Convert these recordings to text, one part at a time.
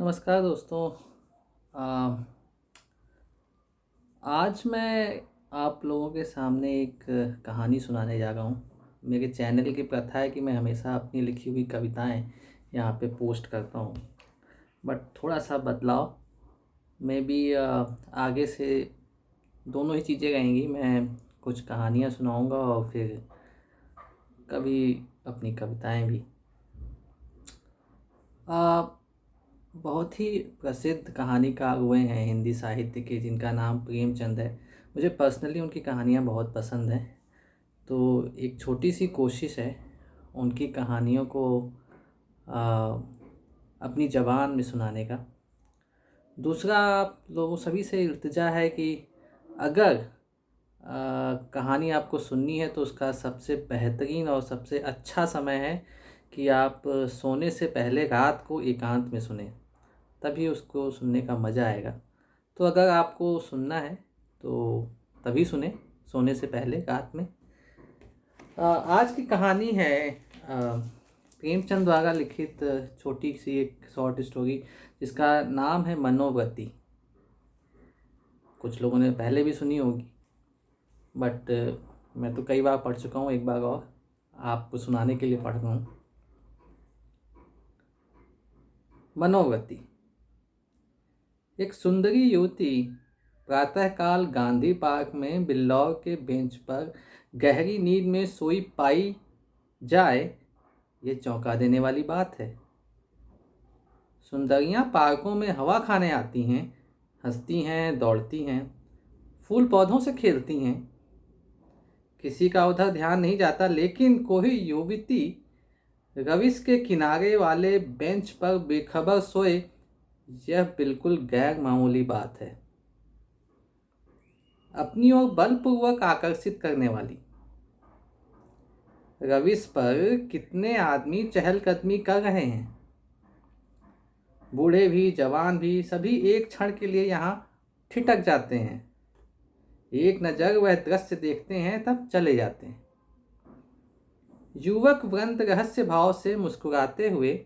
नमस्कार दोस्तों। आ, आज मैं आप लोगों के सामने एक कहानी सुनाने जा रहा हूँ। मेरे चैनल की प्रथा है कि मैं हमेशा अपनी लिखी हुई कविताएं यहाँ पे पोस्ट करता हूँ, बट थोड़ा सा बदलाव में भी आगे से दोनों ही चीज़ें रहेंगी। मैं कुछ कहानियाँ सुनाऊँगा और फिर कभी अपनी कविताएं भी। आ, बहुत ही प्रसिद्ध कहानीकार हुए हैं हिंदी साहित्य के, जिनका नाम प्रेमचंद है। मुझे पर्सनली उनकी कहानियाँ बहुत पसंद हैं। तो एक छोटी सी कोशिश है उनकी कहानियों को आ, अपनी ज़बान में सुनाने का। दूसरा, आप लोगों सभी से इल्तिजा है कि अगर कहानी आपको सुननी है तो उसका सबसे बेहतरीन और सबसे अच्छा समय है कि आप सोने से पहले रात को एकांत में सुने, तभी उसको सुनने का मज़ा आएगा। तो अगर आपको सुनना है तो तभी सुने, सोने से पहले रात में। आज की कहानी है प्रेमचंद द्वारा लिखित छोटी सी एक शॉर्ट स्टोरी, जिसका नाम है मनोव्रति। कुछ लोगों ने पहले भी सुनी होगी, बट मैं तो कई बार पढ़ चुका हूँ, एक बार और आपको सुनाने के लिए पढ़ रहा हूँ। मनोव्रति। एक सुंदरी युवती प्रातःकाल गांधी पार्क में बिल्लौर के बेंच पर गहरी नींद में सोई पाई जाए, ये चौंका देने वाली बात है। सुंदरियां पार्कों में हवा खाने आती हैं, हंसती हैं, दौड़ती हैं, फूल पौधों से खेलती हैं, किसी का उधर ध्यान नहीं जाता। लेकिन कोई युवती रविश के किनारे वाले बेंच पर बेखबर सोए, यह बिल्कुल गैर मामूली बात है। अपनी ओर बलपूर्वक आकर्षित करने वाली। रविश पर कितने आदमी चहलकदमी कर रहे हैं, बूढ़े भी जवान भी, सभी एक क्षण के लिए यहाँ ठिठक जाते हैं। एक नज़र वह दृश्य देखते हैं, तब चले जाते हैं। युवक वृंद रहस्य भाव से मुस्कुराते हुए,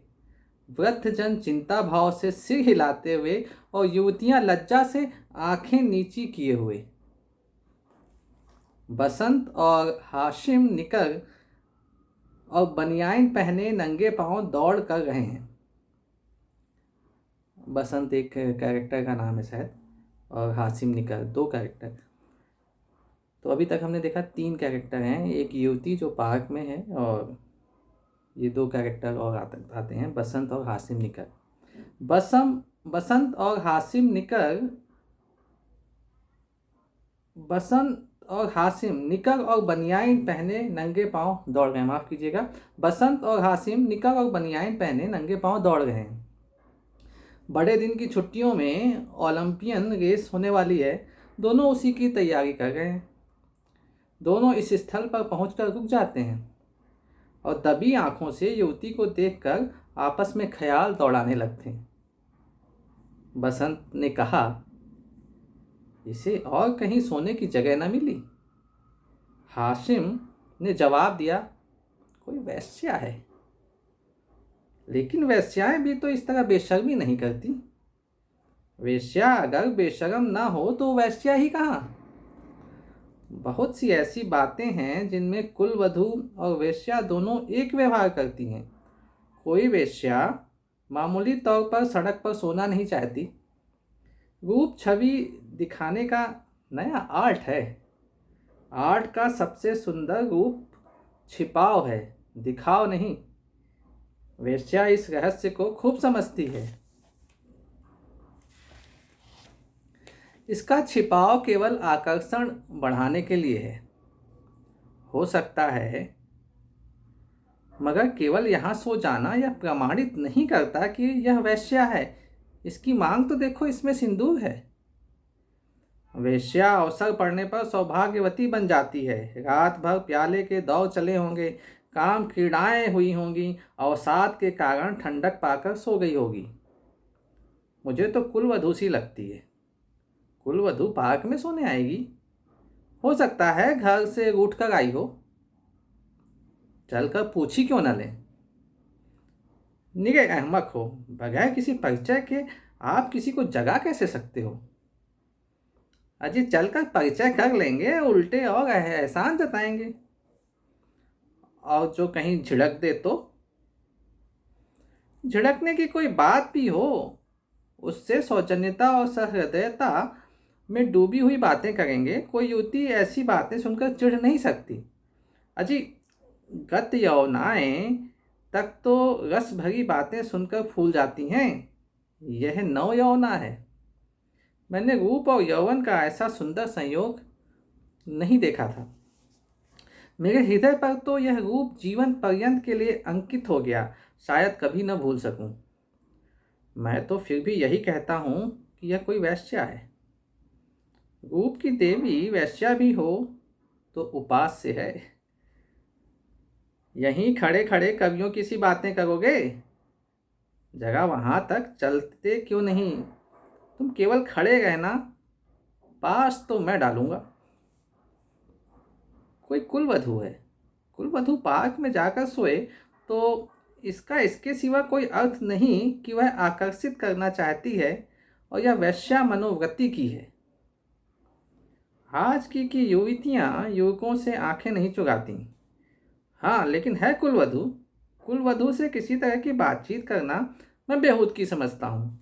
वृद्धजन चिंता भाव से सिर हिलाते हुए, और युवतियां लज्जा से आंखें नीची किए हुए। बसंत और हाशिम निकर और बनियाइन पहने नंगे पांव दौड़ कर रहे हैं। बसंत एक कैरेक्टर का नाम है शायद, और हाशिम निकर दो कैरेक्टर। तो अभी तक हमने देखा 3 कैरेक्टर हैं, एक युवती जो पार्क में है, और ये 2 कैरेक्टर और आते हैं, बसंत और हाशिम निकर। बसंत और हाशिम निकर और बनियाइन पहने नंगे पांव दौड़ रहे हैं। माफ़ कीजिएगा, बसंत और हाशिम निकर और बनियाइन पहने नंगे पांव दौड़ रहे हैं। बड़े दिन की छुट्टियों में ओलंपियन रेस होने वाली है, दोनों उसी की तैयारी कर रहे हैं। दोनों इस स्थल पर पहुंचकर रुक जाते हैं और दबी आंखों से युवती को देखकर आपस में ख्याल दौड़ाने लगते हैं। बसंत ने कहा, इसे और कहीं सोने की जगह न मिली। हाशिम ने जवाब दिया, कोई वेश्या है। लेकिन वेश्याएं भी तो इस तरह बेशर्मी नहीं करती। वेश्या अगर बेशर्म ना हो तो वेश्या ही कहाँ। बहुत सी ऐसी बातें हैं जिनमें कुलवधू और वेश्या दोनों एक व्यवहार करती हैं। कोई वेश्या मामूली तौर पर सड़क पर सोना नहीं चाहती। रूप छवि दिखाने का नया आर्ट है। आर्ट का सबसे सुंदर रूप छिपाव है, दिखाव नहीं। वेश्या इस रहस्य को खूब समझती है। इसका छिपाव केवल आकर्षण बढ़ाने के लिए है, हो सकता है, मगर केवल यहाँ सो जाना यह प्रमाणित नहीं करता कि यह वेश्या है। इसकी मांग तो देखो, इसमें सिंदूर है। वेश्या अवसर पड़ने पर सौभाग्यवती बन जाती है। रात भर प्याले के दौर चले होंगे, काम क्रीड़ाएं हुई होंगी, अवसाद के कारण ठंडक पाकर सो गई होगी। मुझे तो कुलवधू सी लगती है। कुलवधू पार्क में सोने आएगी? हो सकता है घर से रूठ कर आई हो, चलकर पूछी क्यों न लें। निगे अहमक हो, बगैर किसी परिचय के आप किसी को जगा कैसे सकते हो? अजी चलकर परिचय कर लेंगे, उल्टे और एहसान जताएंगे। और जो कहीं झिड़क दे तो? झिड़कने की कोई बात भी हो, उससे सौजन्यता और सहृदयता में डूबी हुई बातें करेंगे। कोई युवती ऐसी बातें सुनकर चिढ़ नहीं सकती। अजी गत यौवनाएं तक तो रस भरी बातें सुनकर फूल जाती हैं, यह नव यौवना है। मैंने रूप और यौवन का ऐसा सुंदर संयोग नहीं देखा था। मेरे हृदय पर तो यह रूप जीवन पर्यंत के लिए अंकित हो गया, शायद कभी न भूल सकूं। मैं तो फिर भी यही कहता हूं कि यह कोई वेश्या है। रूप की देवी वेश्या भी हो तो उपास से है। यहीं खड़े खड़े कवियों की सी बातें करोगे? जगह वहां तक चलते क्यों नहीं? तुम केवल खड़े रहना, पास तो मैं डालूंगा। कोई कुलवधू है, कुलवधू पार्क में जाकर सोए तो इसका इसके सिवा कोई अर्थ नहीं कि वह आकर्षित करना चाहती है, और यह वैश्या मनोवृत्ति की है। आज की युवतियां युवकों से आंखें नहीं चुराती। हाँ, लेकिन है कुलवधू। कुलवधू से किसी तरह की बातचीत करना मैं बेहूद की समझता हूँ।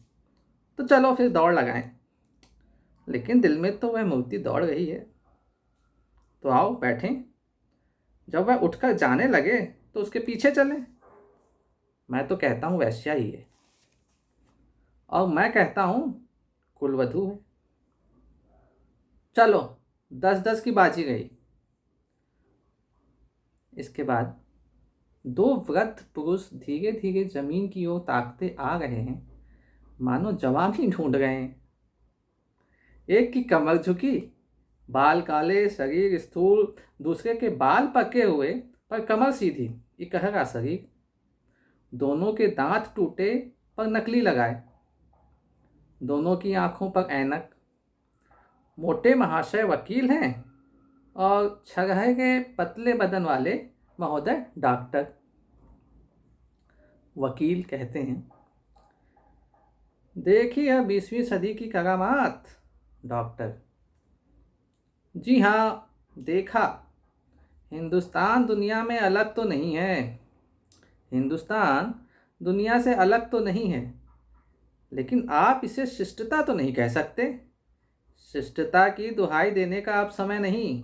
तो चलो फिर दौड़ लगाएं। लेकिन दिल में तो वह मूर्ति दौड़ रही है। तो आओ बैठें। जब वह उठकर जाने लगे तो उसके पीछे चलें। मैं तो कहता हूँ वैश्या ही है, और मैं कहता हूँ कुलवधू है। चलो 10-10 की बाजी गई। इसके बाद दो वृद्ध पुरुष धीरे धीरे जमीन की ओर ताकते आ रहे हैं, मानो जवानी ढूंढ रहे हैं। एक की कमर झुकी, बाल काले, शरीर स्थूल। दूसरे के बाल पके हुए पर कमर सीधी, इकहरा शरीर। दोनों के दांत टूटे पर नकली लगाए। दोनों की आंखों पर ऐनक। मोटे महाशय वकील हैं और छगहे के पतले बदन वाले महोदय डॉक्टर। वकील कहते हैं, देखिए 20वीं सदी की करामात। डॉक्टर, जी हाँ देखा। हिंदुस्तान दुनिया में अलग तो नहीं है। हिंदुस्तान दुनिया से अलग तो नहीं है, लेकिन आप इसे शिष्टता तो नहीं कह सकते। शिष्टता की दुहाई देने का अब समय नहीं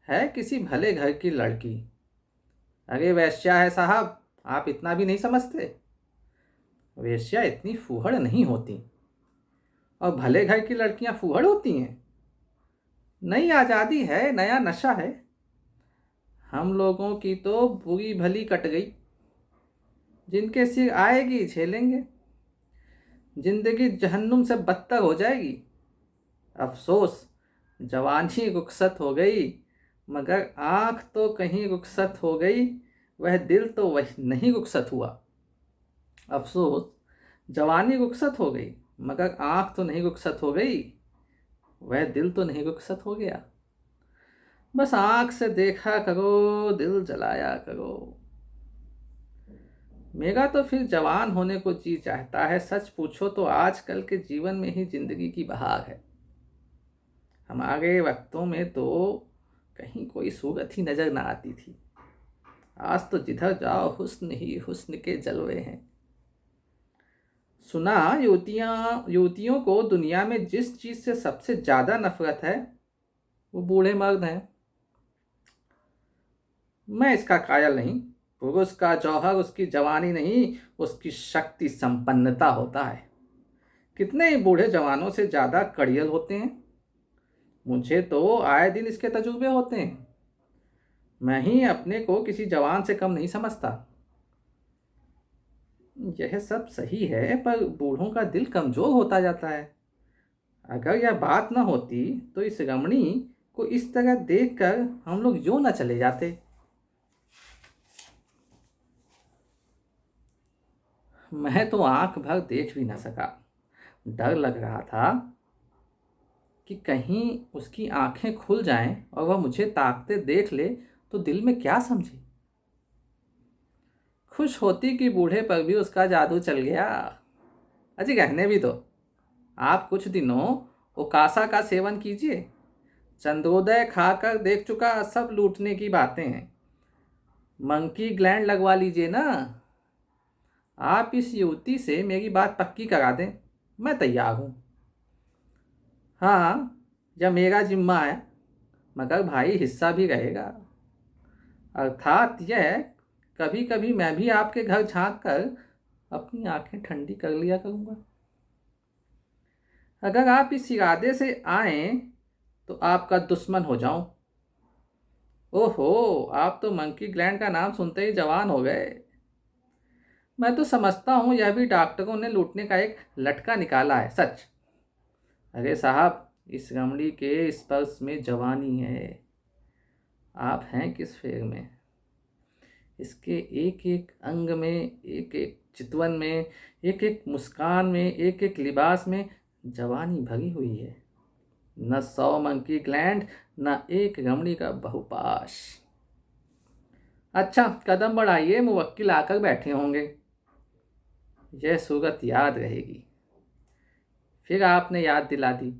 है। किसी भले घर की लड़की, अरे वेश्या है साहब, आप इतना भी नहीं समझते। वेश्या इतनी फूहड़ नहीं होती, और भले घर की लड़कियां फूहड़ होती हैं। नई आज़ादी है, नया नशा है। हम लोगों की तो बुरी भली कट गई। जिनके सिर आएगी झेलेंगे। जिंदगी जहन्नुम से बदतर हो जाएगी। अफसोस, जवानी रुखसत हो गई, मगर आँख तो कहीं रुखसत हो गई, वह दिल तो वही नहीं रुखसत हुआ। अफसोस, जवानी रुखसत हो गई, मगर आँख तो नहीं रुखसत हो गई, वह दिल तो नहीं रुखसत हो गया। बस आँख से देखा करो, दिल जलाया करो। मेरा तो फिर जवान होने को जी चाहता है। सच पूछो तो आजकल के जीवन में ही जिंदगी की बहार है। हमारे वक्तों में तो कहीं कोई सूरत ही नजर ना आती थी। आज तो जिधर जाओ हुस्न ही हुस्न के जलवे हैं। सुना युवतियों को दुनिया में जिस चीज से सबसे ज्यादा नफरत है वो बूढ़े मर्द हैं। मैं इसका कायल नहीं। पुरुष का जौहर उसकी जवानी नहीं, उसकी शक्ति संपन्नता होता है। कितने ही बूढ़े जवानों से ज्यादा कड़ियल होते हैं। मुझे तो आए दिन इसके तजुर्बे होते हैं। मैं ही अपने को किसी जवान से कम नहीं समझता। यह सब सही है, पर बूढ़ों का दिल कमजोर होता जाता है। अगर यह बात न होती तो इस रमणी को इस तरह देखकर हम लोग यूं न चले जाते। मैं तो आंख भर देख भी न सका। डर लग रहा था कि कहीं उसकी आंखें खुल जाएं और वह मुझे ताकते देख ले तो दिल में क्या समझे। खुश होती कि बूढ़े पर भी उसका जादू चल गया। अजी कहने भी दो, आप कुछ दिनों ओकासा का सेवन कीजिए। चंद्रोदय खाकर देख चुका सब लूटने की बातें हैं। मंकी ग्लैंड लगवा लीजिए ना। आप इस युवती से मेरी बात पक्की करा दें, मैं तैयार हूँ। हाँ, यह मेरा जिम्मा है, मगर भाई हिस्सा भी रहेगा। अर्थात यह, कभी कभी मैं भी आपके घर झांक कर अपनी आंखें ठंडी कर लिया करूँगा। अगर आप इस इरादे से आए तो आपका दुश्मन हो जाऊं। ओहो, आप तो मंकी ग्लैंड का नाम सुनते ही जवान हो गए। मैं तो समझता हूँ यह भी डॉक्टरों ने लूटने का एक लटका निकाला है। सच? अरे साहब, इस रमणी के स्पर्श में जवानी है। आप हैं किस फेर में? इसके एक एक अंग में, एक एक चितवन में, एक एक मुस्कान में, एक एक लिबास में जवानी भरी हुई है। न 100 मंकी ग्लैंड, न एक रमणी का बहुपाश। अच्छा, कदम बढ़ाइए, मुवक्किल आकर बैठे होंगे। यह सूरत याद रहेगी। फिर आपने याद दिला दी।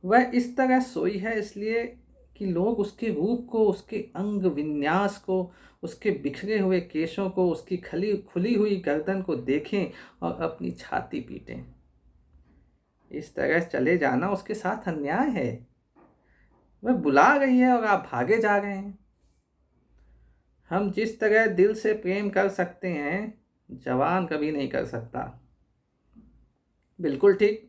वह इस तरह सोई है इसलिए कि लोग उसके रूप को, उसके अंग विन्यास को, उसके बिखरे हुए केशों को, उसकी खुली हुई गर्दन को देखें और अपनी छाती पीटें। इस तरह चले जाना उसके साथ अन्याय है। वह बुला रही है और आप भागे जा रहे हैं। हम जिस तरह दिल से प्रेम कर सकते हैं, जवान कभी नहीं कर सकता। बिल्कुल ठीक।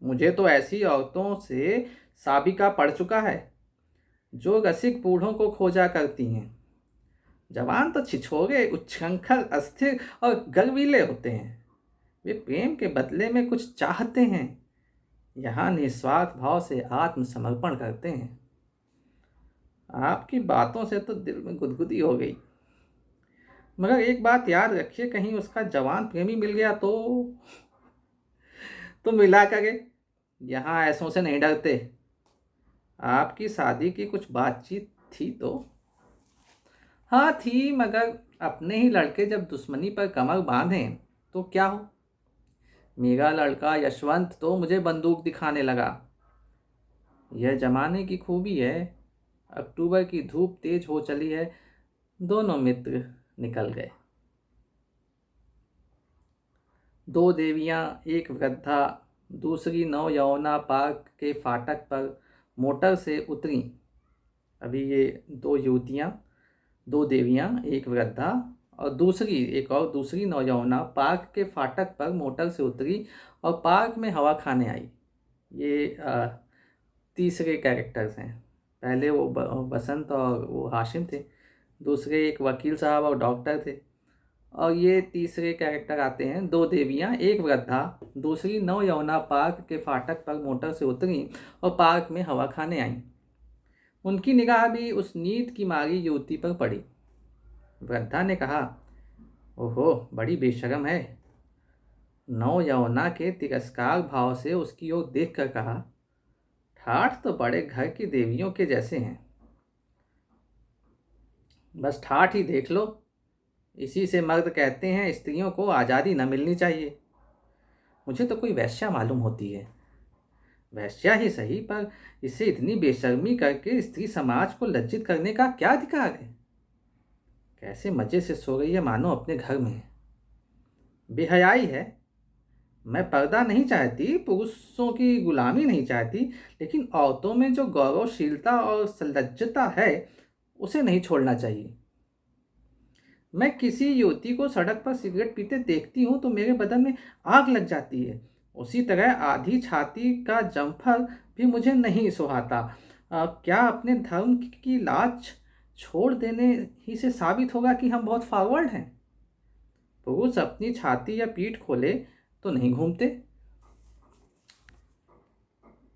मुझे तो ऐसी औरतों से साबिका पड़ चुका है जो रसिक बूढ़ों को खोजा करती हैं। जवान तो छिछोरे, उच्छृंखल, अस्थिर और गर्वीले होते हैं। वे प्रेम के बदले में कुछ चाहते हैं, यहाँ निस्वार्थ भाव से आत्मसमर्पण करते हैं। आपकी बातों से तो दिल में गुदगुदी हो गई। मगर एक बात याद रखिए, कहीं उसका जवान प्रेमी मिल गया तो मिला करे। यहाँ ऐसों से नहीं डरते। आपकी शादी की कुछ बातचीत थी तो? हाँ थी, मगर अपने ही लड़के जब दुश्मनी पर कमर बांधें तो क्या हो। मेरा लड़का यशवंत तो मुझे बंदूक दिखाने लगा। यह जमाने की खूबी है। अक्टूबर की धूप तेज हो चली है। दोनों मित्र निकल गए। 2 देवियां, एक वृद्धा, दूसरी नवयौवना पार्क के फाटक पर मोटर से उतरी। अभी ये 2 युवतियां, 2 देवियां, एक वृद्धा और दूसरी नौजवाना पार्क के फाटक पर मोटर से उतरी और पार्क में हवा खाने आई। ये तीसरे कैरेक्टर्स हैं। पहले वो बसंत और वो हाशिम थे। दूसरे एक वकील साहब और डॉक्टर थे। और ये तीसरे कैरेक्टर आते हैं, 2 देवियां, एक वृद्धा, दूसरी नवयौवना पार्क के फाटक पर मोटर से उतरी और पार्क में हवा खाने आई। उनकी निगाह भी उस नींद की मारी युवती पर पड़ी। वृद्धा ने कहा, ओहो, बड़ी बेशर्म है। नवयौवना के तिरस्कार भाव से उसकी ओर देख कर कहा, ठाठ तो बड़े घर की देवियों के जैसे हैं। बस ठाठ ही देख लो। इसी से मर्द कहते हैं स्त्रियों को आज़ादी न मिलनी चाहिए। मुझे तो कोई वैश्या मालूम होती है। वैश्या ही सही, पर इसे इतनी बेशर्मी करके स्त्री समाज को लज्जित करने का क्या अधिकार है। कैसे मज़े से सो रही है, मानो अपने घर में है। बेहयाई है। मैं पर्दा नहीं चाहती, पुरुषों की गुलामी नहीं चाहती, लेकिन औरतों में जो गौरवशीलता और संलज्जता है उसे नहीं छोड़ना चाहिए। मैं किसी युवती को सड़क पर सिगरेट पीते देखती हूँ तो मेरे बदन में आग लग जाती है। उसी तरह आधी छाती का जम्फर भी मुझे नहीं सुहाता। क्या अपने धर्म की लाज छोड़ देने ही से साबित होगा कि हम बहुत फॉरवर्ड हैं? पुरुष अपनी छाती या पीठ खोले तो नहीं घूमते।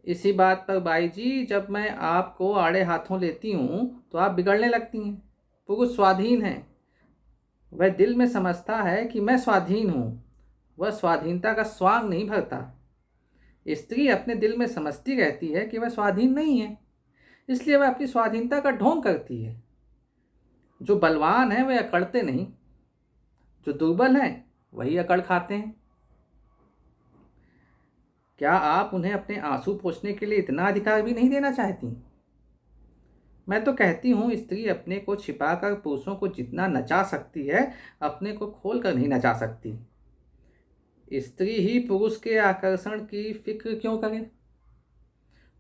इसी बात पर बाई जी, जब मैं आपको आड़े हाथों लेती हूँ तो आप बिगड़ने लगती हैं। पुरुष स्वाधीन है। वह दिल में समझता है कि मैं स्वाधीन हूँ। वह स्वाधीनता का स्वांग नहीं भरता। स्त्री अपने दिल में समझती रहती है कि वह स्वाधीन नहीं है, इसलिए वह अपनी स्वाधीनता का ढोंग करती है। जो बलवान हैं वे अकड़ते नहीं, जो दुर्बल हैं वही अकड़ खाते हैं। क्या आप उन्हें अपने आंसू पोंछने के लिए इतना अधिकार भी नहीं देना चाहती? मैं तो कहती हूँ स्त्री अपने को छिपाकर पुरुषों को जितना नचा सकती है, अपने को खोल कर नहीं नचा सकती। स्त्री ही पुरुष के आकर्षण की फिक्र क्यों करे?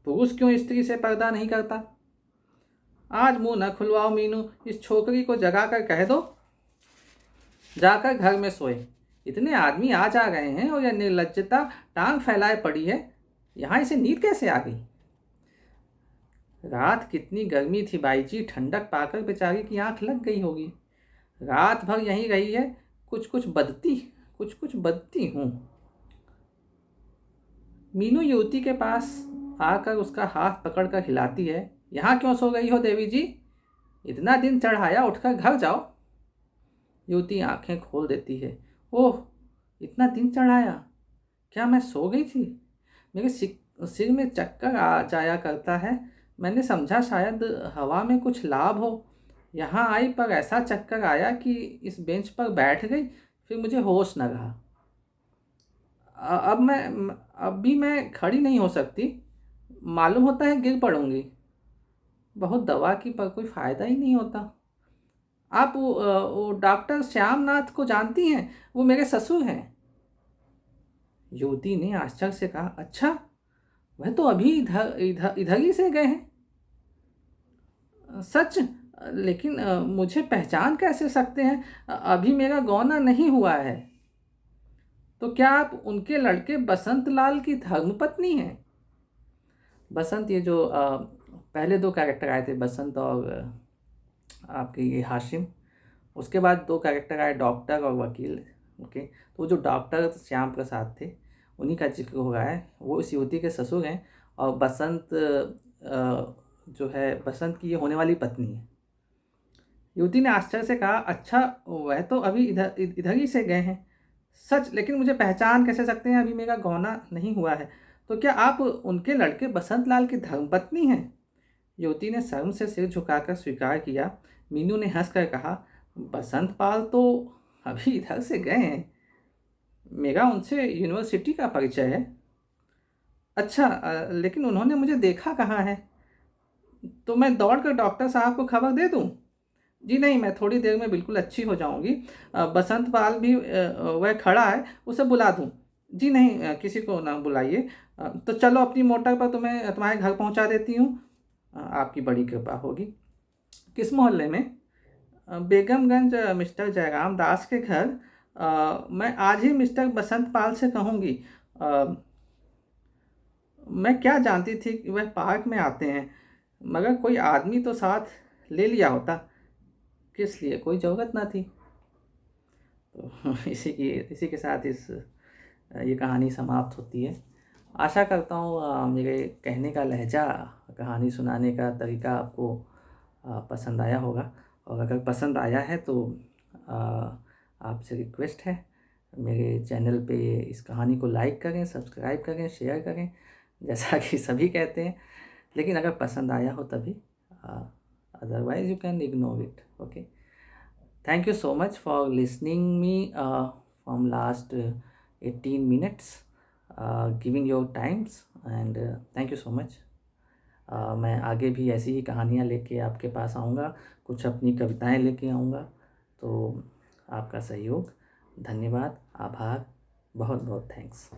पुरुष क्यों स्त्री से पर्दा नहीं करता? आज मुंह न खुलवाओ मीनू, इस छोकरी को जगा कर कह दो जाकर घर में सोए। इतने आदमी आ जा गए हैं और यह निर्लज्जता टांग फैलाए पड़ी है, यहाँ इसे नींद कैसे आ गई? रात कितनी गर्मी थी बाई जी, ठंडक पाकर बेचारी की आंख लग गई होगी। रात भर यहीं रही है, कुछ कुछ बदती हूँ। मीनू युवती के पास आकर उसका हाथ पकड़कर हिलाती है। यहाँ क्यों सो गई हो देवी जी? इतना दिन चढ़ाया, उठकर घर जाओ। युवती आंखें खोल देती है। ओह, इतना दिन चढ़ाया? क्या मैं सो गई थी? मेरे सिर में चक्कर आ जाया करता है। मैंने समझा शायद हवा में कुछ लाभ हो। यहाँ आई पर ऐसा चक्कर आया कि इस बेंच पर बैठ गई, फिर मुझे होश न रहा। अब भी मैं खड़ी नहीं हो सकती, मालूम होता है गिर पड़ूंगी। बहुत दवा की पर कोई फ़ायदा ही नहीं होता। आप वो डॉक्टर श्यामनाथ को जानती हैं? वो मेरे ससुर हैं। युवती ने आश्चर्य से कहा, अच्छा, वह तो अभी इधर इधर इधर ही से गए हैं। सच? लेकिन मुझे पहचान कैसे सकते हैं? अभी मेरा गौना नहीं हुआ है। तो क्या आप उनके लड़के बसंत लाल की धर्मपत्नी हैं? बसंत, ये जो पहले दो कैरेक्टर आए थे, बसंत और आपके ये हाशिम। उसके बाद दो कैरेक्टर आए, डॉक्टर और वकील। ओके, तो जो डॉक्टर श्याम प्रसाद थे उन्हीं का जिक्र हो रहा है। वो इस युवती के ससुर हैं और बसंत जो है बसंत की ये होने वाली पत्नी है। युवती ने आश्चर्य से कहा, अच्छा, वह तो अभी इधर इधर ही से गए हैं। सच? लेकिन मुझे पहचान कैसे सकते हैं? अभी मेरा गौना नहीं हुआ है। तो क्या आप उनके लड़के बसंत लाल की धर्मपत्नी हैं? युवती ने शर्म से सिर झुकाकर स्वीकार किया। मीनू ने हंसकर कहा, बसंत पाल तो अभी इधर से गए हैं, मेरा उनसे यूनिवर्सिटी का परिचय है। अच्छा, लेकिन उन्होंने मुझे देखा कहाँ है? तो मैं दौड़कर डॉक्टर साहब को खबर दे दूँ? जी नहीं, मैं थोड़ी देर में बिल्कुल अच्छी हो जाऊंगी। बसंत पाल भी वह खड़ा है, उसे बुला दूं? जी नहीं, किसी को ना बुलाइए। तो चलो, अपनी मोटर पर तुम्हें तुम्हारे घर पहुंचा देती हूँ। आपकी बड़ी कृपा होगी। किस मोहल्ले में? बेगमगंज, मिस्टर जयराम दास के घर। मैं आज ही मिस्टर बसंत पाल से कहूँगी। मैं क्या जानती थी कि वह पार्क में आते हैं, मगर कोई आदमी तो साथ ले लिया होता। किस लिए? कोई ज़रूरत ना थी। तो इसी के साथ ये कहानी समाप्त होती है। आशा करता हूँ मेरे कहने का लहजा, कहानी सुनाने का तरीका आपको पसंद आया होगा। और अगर पसंद आया है तो आपसे रिक्वेस्ट है, मेरे चैनल पे इस कहानी को लाइक करें, सब्सक्राइब करें, शेयर करें, जैसा कि सभी कहते हैं। लेकिन अगर पसंद आया हो तभी, otherwise you can ignore it. Okay, thank you so much for listening me from last 18 minutes, giving your times, and thank you so much. मैं आगे भी ऐसी ही कहानियाँ लेके आपके पास आऊँगा, कुछ अपनी कविताएं लेके आऊँगा। तो आपका सहयोग, धन्यवाद, आभार, बहुत बहुत थैंक्स।